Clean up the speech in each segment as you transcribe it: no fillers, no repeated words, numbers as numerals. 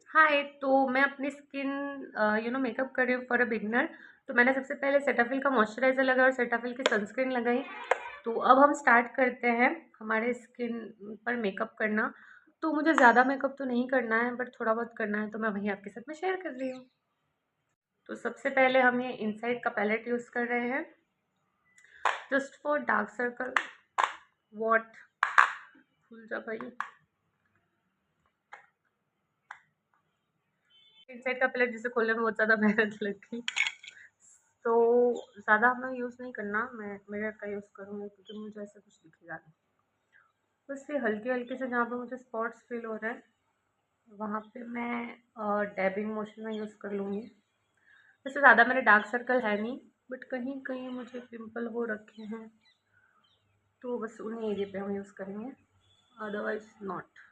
हाय, तो मैं अपनी स्किन मेकअप कर रही हूँ फॉर अ बिगिनर। तो मैंने सबसे पहले सेटाफिल का मॉइस्चराइज़र लगाया और सेटाफिल की सनस्क्रीन लगाई। तो अब हम स्टार्ट करते हैं हमारे स्किन पर मेकअप करना। तो मुझे ज़्यादा मेकअप तो नहीं करना है, बट थोड़ा बहुत करना है, तो मैं वही आपके साथ में शेयर कर रही हूँ। तो सबसे पहले हम ये इनसाइड का पैलेट यूज़ कर रहे हैं, just for dark circle. What, भूल जा भाई। इनसाइड का पैलेट जिसे खोलने में बहुत ज़्यादा मेहनत लग गई, तो ज़्यादा हमें यूज़ नहीं करना। मैं मिरर का यूज़ करूँगी क्योंकि मुझे ऐसा कुछ दिखेगा नहीं। बस ये हल्के हल्के से जहाँ पे मुझे स्पॉट्स फील हो रहा है वहाँ पे मैं डैबिंग मोशन में यूज़ कर लूँगी। वैसे ज़्यादा मेरे डार्क सर्कल है नहीं, बट कहीं कहीं मुझे पिंपल हो रखे हैं, तो बस उन्हीं एरिया पे हम यूज़ करेंगे, अदरवाइज नॉट।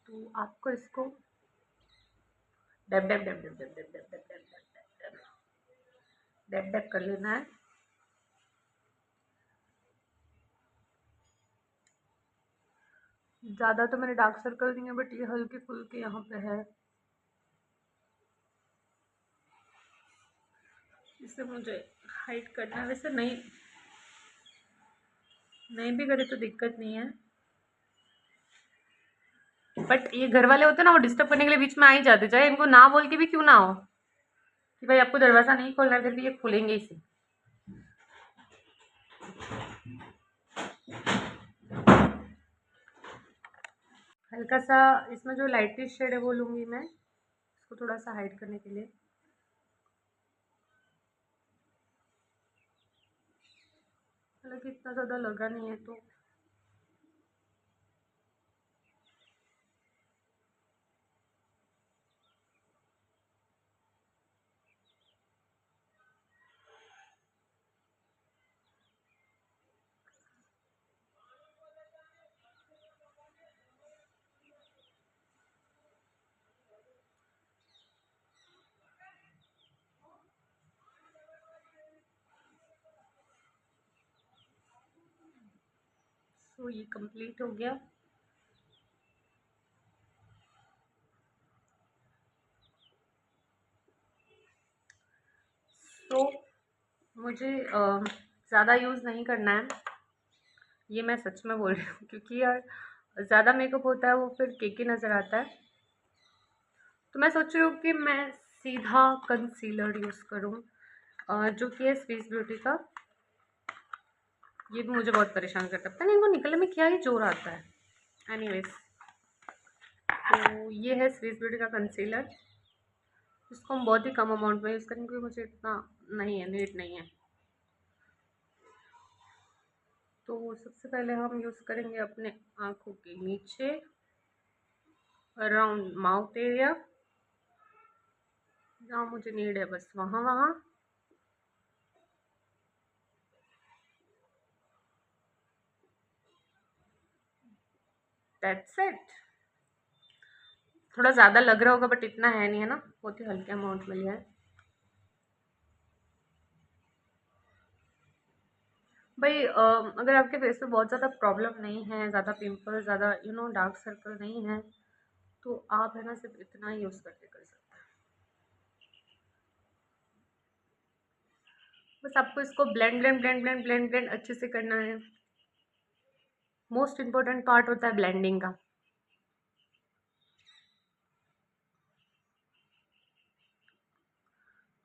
तो आपको इसको dab dab dab dab dab dab dab dab dab dab dab dab कर लेना है। ज़्यादा तो मेरे डार्क सर्कल नहीं है, बट ये हल्के फुल्के यहाँ पे है, इसे मुझे हाइड करना है। वैसे नहीं नहीं भी करे तो दिक्कत नहीं है, बट ये घर वाले होते हैं ना, वो डिस्टर्ब करने के लिए बीच में आ ही जाते, चाहे इनको ना बोल के भी क्यों ना हो कि भाई आपको दरवाज़ा नहीं खोलना है, फिर भी ये खोलेंगे इसे। हल्का सा इसमें जो लाइटिश शेड है वो लूँगी मैं, इसको थोड़ा सा हाइड करने के लिए। हालांकि इतना ज़्यादा लगा नहीं है, तो ये कंप्लीट हो गया। तो मुझे ज़्यादा यूज़ नहीं करना है, ये मैं सच में बोल रही हूँ, क्योंकि यार ज़्यादा मेकअप होता है वो फिर केकी नज़र आता है। तो मैं सोच रही हूँ कि मैं सीधा कंसीलर यूज़ करूँ, जो कि है स्विस ब्यूटी का। ये भी मुझे बहुत परेशान करता है, पता नहीं इनको निकलने में क्या ही जोर आता है। एनीवेज, तो ये है स्विस ब्यूटी का कंसीलर, इसको हम बहुत ही कम अमाउंट में यूज़ करेंगे क्योंकि मुझे इतना नहीं है, नीड नहीं है। तो सबसे पहले हम यूज़ करेंगे अपने आँखों के नीचे, अराउंड माउथ एरिया, जहाँ मुझे नीड है बस वहाँ वहाँ। That's it. थोड़ा ज़्यादा लग रहा होगा, बट इतना है नहीं, है ना, बहुत ही हल्के अमाउंट में लिया है। भाई अगर आपके फेस पे बहुत ज़्यादा प्रॉब्लम नहीं है, ज़्यादा पिंपल, ज़्यादा डार्क सर्कल नहीं है, तो आप है ना सिर्फ इतना ही यूज़ करके कर सकते हैं। बस आपको इसको blend blend blend blend blend blend अच्छे से करना है। मोस्ट इम्पोर्टेंट पार्ट होता है ब्लेंडिंग का।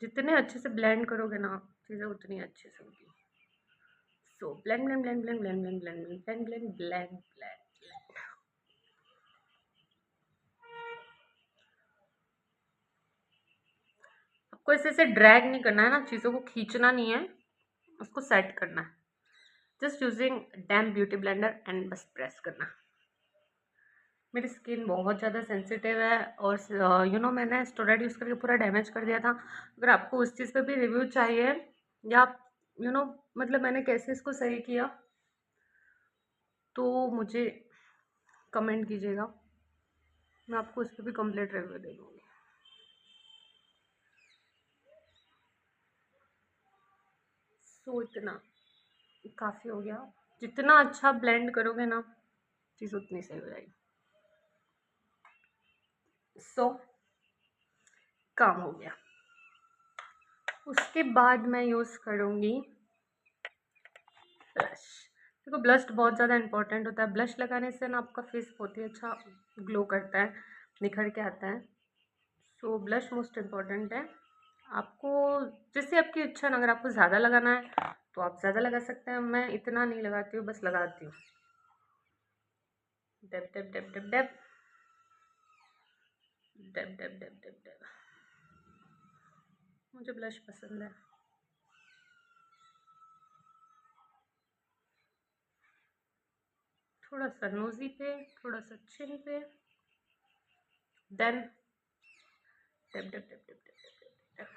जितने अच्छे से ब्लेंड करोगे ना चीज़ें, उतनी अच्छे से होगी। So blend blend blend blend blend blend blend blend blend blend blend. आपको ऐसे ऐसे ड्रैग नहीं करना है ना, चीज़ों को खींचना नहीं है, उसको सेट करना है। Just using dam beauty blender and बस प्रेस करना। मेरी स्किन बहुत ज़्यादा सेंसिटिव है, और मैंने स्टेरॉइड यूज़ करके पूरा डैमेज कर दिया था। अगर आपको उस चीज़ पे भी रिव्यू चाहिए, या यू नो मतलब मैंने कैसे इसको सही किया, तो मुझे कमेंट कीजिएगा, मैं आपको उस पर भी कंप्लीट रिव्यू दे दूँगी। सो इतना काफ़ी हो गया। जितना अच्छा ब्लेंड करोगे ना चीज़ उतनी सही हो जाएगी। सो काम हो गया। उसके बाद मैं यूज़ करूँगी ब्लश। देखो ब्लश बहुत ज़्यादा इंपॉर्टेंट होता है। ब्लश लगाने से ना आपका फेस बहुत ही अच्छा ग्लो करता है, निखर के आता है। सो ब्लश मोस्ट इम्पॉर्टेंट है। आपको जैसे आपकी इच्छा है, अगर आपको ज़्यादा लगाना है तो आप ज़्यादा लगा सकते हैं। मैं इतना नहीं लगाती हूँ, बस लगाती हूँ। Dub dab dab dab dab dab dab dab dab dab. मुझे ब्लश पसंद है। थोड़ा सा नोज़ी पे, थोड़ा सा चिन पे, then dab dab dab dab dab dab.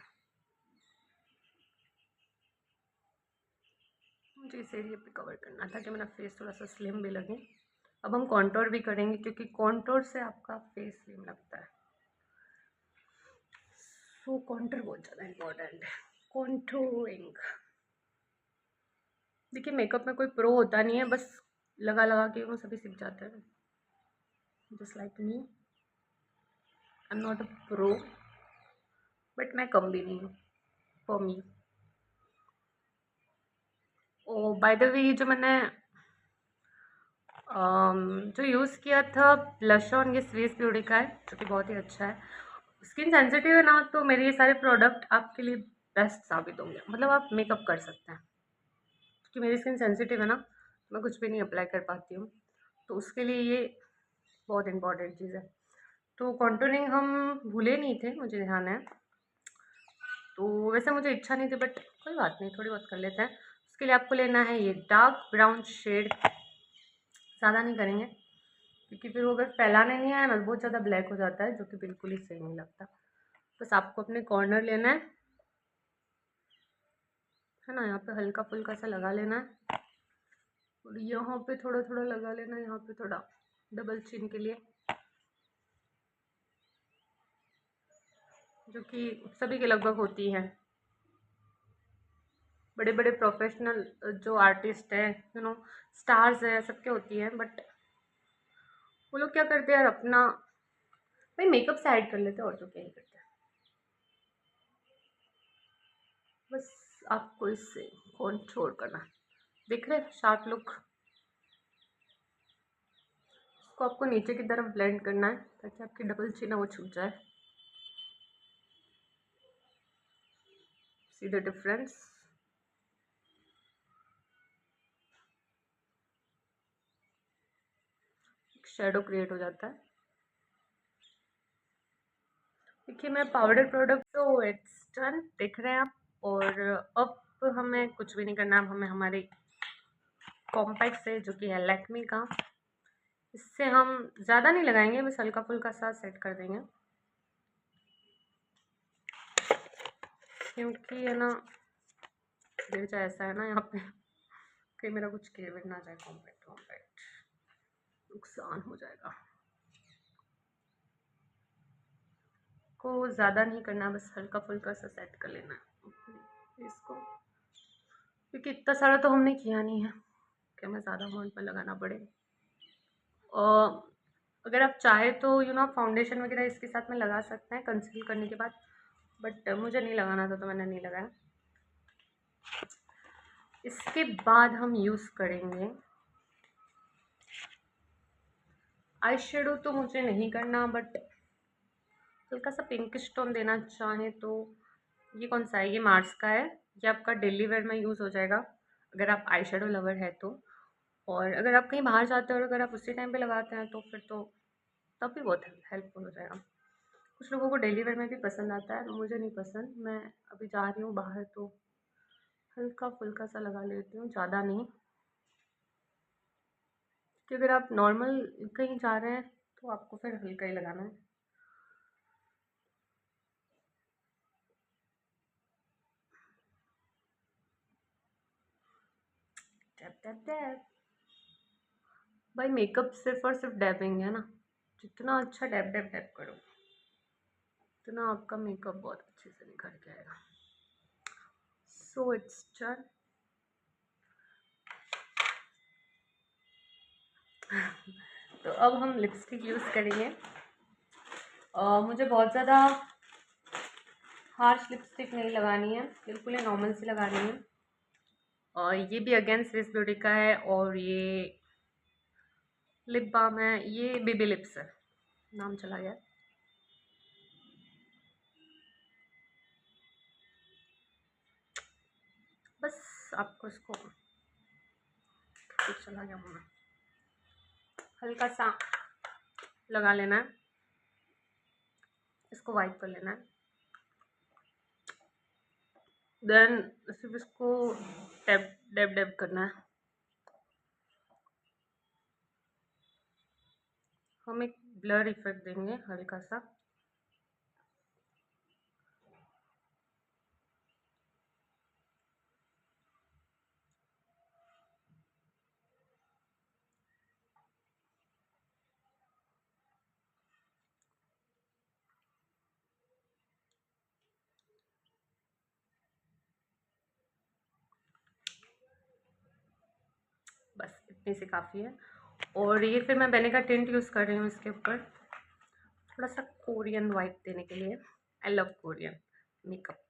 मुझे इस एरिया पे कवर करना था कि मेरा फेस थोड़ा सा स्लिम भी लगे। अब हम कॉन्टोर भी करेंगे क्योंकि कॉन्टोर से आपका फेस स्लिम लगता है। सो कॉन्टोर बहुत ज़्यादा इम्पोर्टेंट है। कॉन्टोरिंग, देखिए मेकअप में कोई प्रो होता नहीं है, बस लगा लगा के वो सभी सीख जाते हैं। Just like me, I am not a pro, but मैं कम भी नहीं हूँ for me. Oh by the way, जो मैंने जो यूज़ किया था ब्लश ऑन, ये स्विस ब्यूटी का है, जो कि बहुत ही अच्छा है। स्किन सेंसिटिव है ना, तो मेरे ये सारे प्रोडक्ट आपके लिए बेस्ट साबित होंगे। मतलब आप मेकअप कर सकते हैं, क्योंकि मेरी स्किन सेंसिटिव है ना, तो मैं कुछ भी नहीं अप्लाई कर पाती हूँ। तो उसके लिए ये बहुत इंपॉर्टेंट चीज़ है। तो कॉन्टूरिंग हम भूले नहीं थे, मुझे ध्यान है। तो वैसे मुझे इच्छा नहीं थी, बट कोई बात नहीं, थोड़ी बहुत कर लेते हैं। उसके लिए आपको लेना है ये डार्क ब्राउन शेड। ज़्यादा नहीं करेंगे क्योंकि फिर वो अगर फैलाने नहीं आया ना, बहुत ज़्यादा ब्लैक हो जाता है, जो कि बिल्कुल ही सही नहीं लगता। बस आपको अपने कॉर्नर लेना है ना, यहाँ पे हल्का फुल्का सा लगा लेना है, और यहाँ पे थोड़ा थोड़ा लगा लेना है, यहाँ पे थोड़ा डबल चिन के लिए, जो कि सभी के लगभग होती है। बड़े बड़े प्रोफेशनल जो आर्टिस्ट है, स्टार्स है, सबके होती है, बट वो लोग क्या करते हैं यार, अपना भाई मेकअप साइड कर लेते हैं, और तो क्या ही करते हैं। बस आपको इससे कंट्रोल करना है। दिख रहे शार्प लुक, इसको आपको नीचे की तरफ ब्लेंड करना है ताकि आपकी डबल चिन है वो छुप जाए। See the difference. Shadow create हो जाता है। देखिए मैं पाउडर प्रोडक्ट तो इट्स डन, देख रहे हैं आप। और अब हमें कुछ भी नहीं करना, अब हमें हमारे कॉम्पैक्ट से, जो कि है लैक्मे का, इससे हम ज़्यादा नहीं लगाएंगे, बस हल्का फुल्का सा सेट कर देंगे, क्योंकि है ना गिर जाए, ऐसा है ना यहाँ पे, कहीं मेरा कुछ गिर ना जाए, कॉम्पैक्ट कॉम्पैक्ट नुकसान हो जाएगा। को ज़्यादा नहीं करना, बस हल्का फुल्का सा सेट कर लेना है इसको, क्योंकि इतना सारा तो हमने किया नहीं है कि हमें ज़्यादा अमाउंट में लगाना पड़े। और अगर आप चाहे तो फाउंडेशन वगैरह इसके साथ में लगा सकते हैं कंसील करने के बाद, बट मुझे नहीं लगाना था तो मैंने नहीं लगाया। इसके बाद हम यूज़ करेंगे आई शेडो। तो मुझे नहीं करना, बट हल्का सा पिंकिश टोन देना चाहें तो ये कौन सा है, ये मार्स का है। ये आपका डेली वेयर में यूज़ हो जाएगा अगर आप आई शेडो लवर है तो। और अगर आप कहीं बाहर जाते हो और अगर आप उसी टाइम पे लगाते हैं तो फिर तो तब भी बहुत हेल्पफुल हो जाएगा। कुछ लोगों को डेली वेयर में भी पसंद आता है, मुझे नहीं पसंद। मैं अभी जा रही हूँ बाहर तो हल्का फुल्का सा लगा लेती हूँ, ज़्यादा नहीं, क्योंकि अगर आप नॉर्मल कहीं जा रहे हैं तो आपको फिर हल्का ही लगाना है। Tap tap tap. भाई मेकअप सिर्फ और सिर्फ डैबिंग है ना, जितना अच्छा डैब डैब डैब करो उतना आपका मेकअप बहुत अच्छे से निखर के आएगा। So it's done. तो अब हम लिपस्टिक यूज़ करेंगे। मुझे बहुत ज़्यादा हार्श लिपस्टिक नहीं लगानी है, बिल्कुल ही नॉर्मल सी लगानी है। और ये भी अगेन स्विस ब्यूटी का है और ये लिप बाम है, ये बेबी लिप्स है, नाम चला गया। बस आपको इसको चला गया मुँह में, हल्का सा लगा लेना है, इसको वाइप कर लेना है। देन सिर्फ इसको टैप डैब डैब करना है। हम एक ब्लर इफेक्ट देंगे हल्का सा। बस इतनी सी काफ़ी है। और ये फिर मैं बेने का टिंट यूज़ कर रही हूँ इसके ऊपर, थोड़ा सा कोरियन वाइब देने के लिए। आई लव कोरियन मेकअप,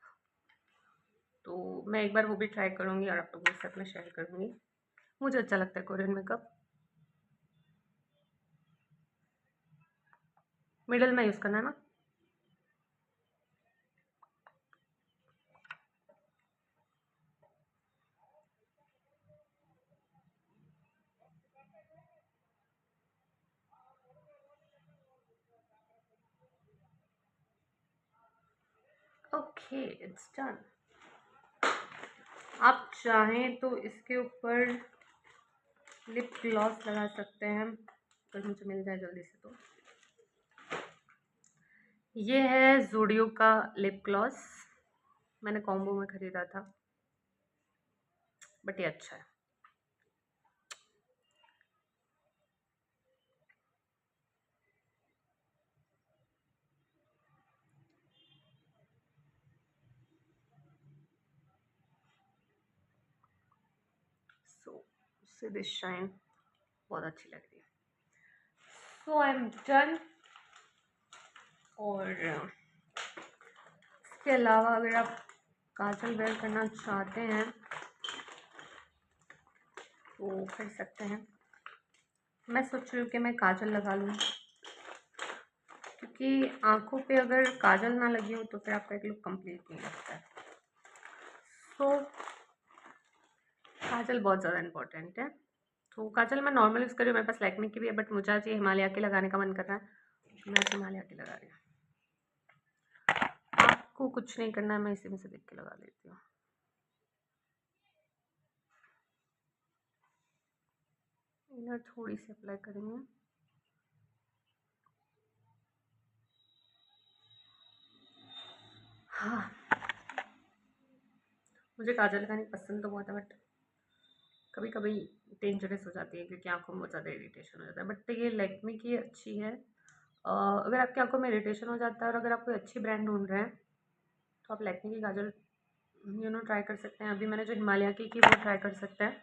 तो मैं एक बार वो भी ट्राई करूँगी और आप लोगों के साथ में शेयर करूँगी। मुझे अच्छा लगता है कोरियन मेकअप। मिडल में यूज़ करना है ना। Okay, it's done. आप चाहें तो इसके ऊपर लिप ग्लॉस लगा सकते हैं, अगर मुझे मिल जाए जल्दी से तो। ये है ज़ूडियो का लिप ग्लॉस, मैंने कॉम्बो में ख़रीदा था, बट ये अच्छा है। सो से दिस शाइन बहुत अच्छी लग रही है। सो आई एम डन। और इसके अलावा अगर आप काजल वेयर करना चाहते हैं तो कर सकते हैं। मैं सोच रही हूँ कि मैं काजल लगा लूँ, क्योंकि आँखों पे अगर काजल ना लगी हो तो फिर आपका एक लुक कंप्लीट नहीं लगता है। तो काजल बहुत ज़्यादा इम्पोर्टेंट है। तो काजल मैं नॉर्मल यूज़ कर रही हूँ, मेरे पास लैक्मे की भी है, बट मुझे आज ये हिमालय के लगाने का मन कर रहा है, तो मैं हिमालय की लगा रही हूँ। आपको कुछ नहीं करना है, मैं इसी में से देख के लगा लेती हूँ। इनर थोड़ी सी अप्लाई करेंगे। हाँ, मुझे काजल लगानी पसंद तो बहुत है, बट कभी कभी डेंजरस हो जाती है क्योंकि आंखों में बहुत ज़्यादा इरिटेशन हो जाता है। बट ये लैक्मे की अच्छी है। अगर आपकी आंखों में इरिटेशन हो जाता है और अगर आप कोई अच्छी ब्रांड ढूंढ रहे हैं तो आप लैक्मे की काजल ट्राई कर सकते हैं। अभी मैंने जो हिमालय की वो ट्राई कर सकते हैं।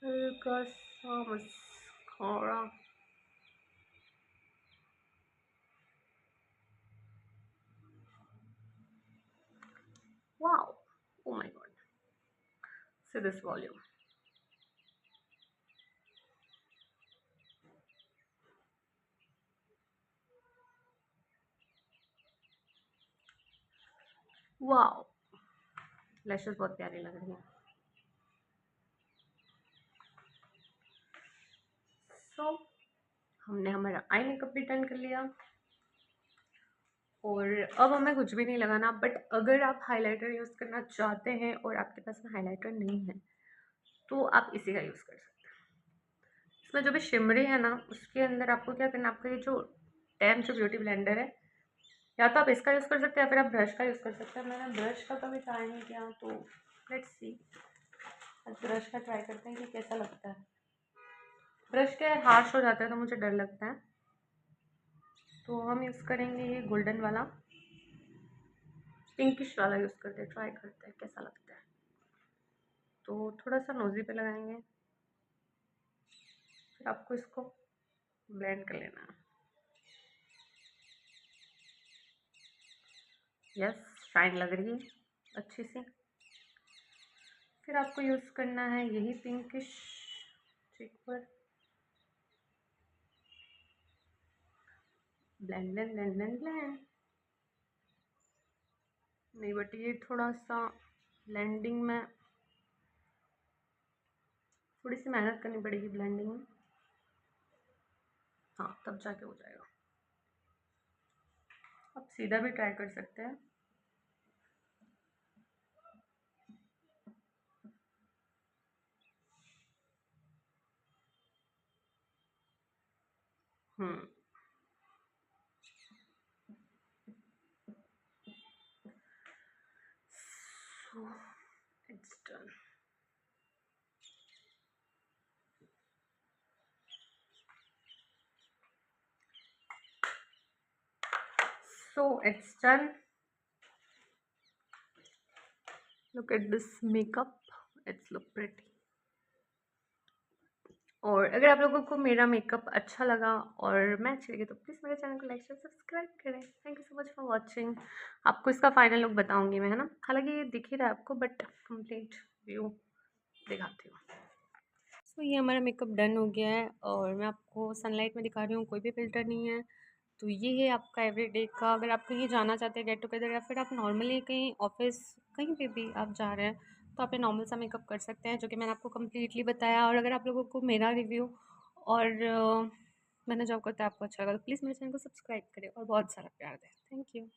हल्का सा mascara, wow, oh my God, see this volume. Wow, lashes बहुत प्यारी लग रही हैं। सो हमने हमारा आई मेकअप भी डन कर लिया और अब हमें कुछ भी नहीं लगाना। बट अगर आप हाइलाइटर यूज़ करना चाहते हैं और आपके पास में हाइलाइटर नहीं है तो आप इसी का यूज़ कर सकते हैं। इसमें जो भी शिमरी है ना, उसके अंदर आपको क्या करना है, आपका ये जो टैम जो ब्यूटी ब्लेंडर है, या तो आप इसका यूज़ कर सकते हैं या फिर आप ब्रश का यूज़ कर सकते हैं। मैंने ब्रश का कभी ट्राई नहीं किया, तो लेट्स सी, आज ब्रश का ट्राई करते हैं कि कैसा लगता है। ब्रश के हार्श हो जाता है तो मुझे डर लगता है, तो हम यूज़ करेंगे ये गोल्डन वाला, पिंकिश वाला यूज़ करते हैं, ट्राई करते हैं कैसा लगता है। तो थोड़ा सा नोज़ी पे लगाएंगे, फिर आपको इसको ब्लेंड कर लेना है। यस, शाइन लग रही है अच्छी सी। फिर आपको यूज़ करना है यही पिंकिश चीक पर, blend blend blend blend blend. नहीं बट ये थोड़ा सा ब्लेंडिंग में थोड़ी सी मेहनत करनी पड़ेगी ब्लेंडिंग में, हाँ तब जाके हो जाएगा। आप सीधा भी ट्राई कर सकते हैं। So it's done. So it's done. Look at this makeup. It's look pretty. और अगर आप लोगों को मेरा मेकअप अच्छा लगा और मैं अच्छी लगी तो प्लीज़ मेरे चैनल को लाइक शेयर सब्सक्राइब करें। Thank you so much for watching. आपको इसका फाइनल लुक बताऊंगी मैं, है ना। हालांकि ये दिख ही रहा है आपको बट कंप्लीट व्यू दिखाती हूँ। सो ये हमारा मेकअप डन हो गया है और मैं आपको सनलाइट में दिखा रही हूँ, कोई भी फ़िल्टर नहीं है। तो ये है आपका एवरीडे का। अगर आप कहीं जाना चाहते हैं गेट टुगेदर या फिर आप नॉर्मली कहीं ऑफिस कहीं पे भी आप जा रहे हैं तो आप ये नॉर्मल सा मेकअप कर सकते हैं, जो कि मैंने आपको कम्प्लीटली बताया। और अगर आप लोगों को मेरा रिव्यू और मैंने जॉब करता है आपको अच्छा लगा तो प्लीज़ मेरे चैनल को सब्सक्राइब करें और बहुत सारा प्यार दें। Thank you.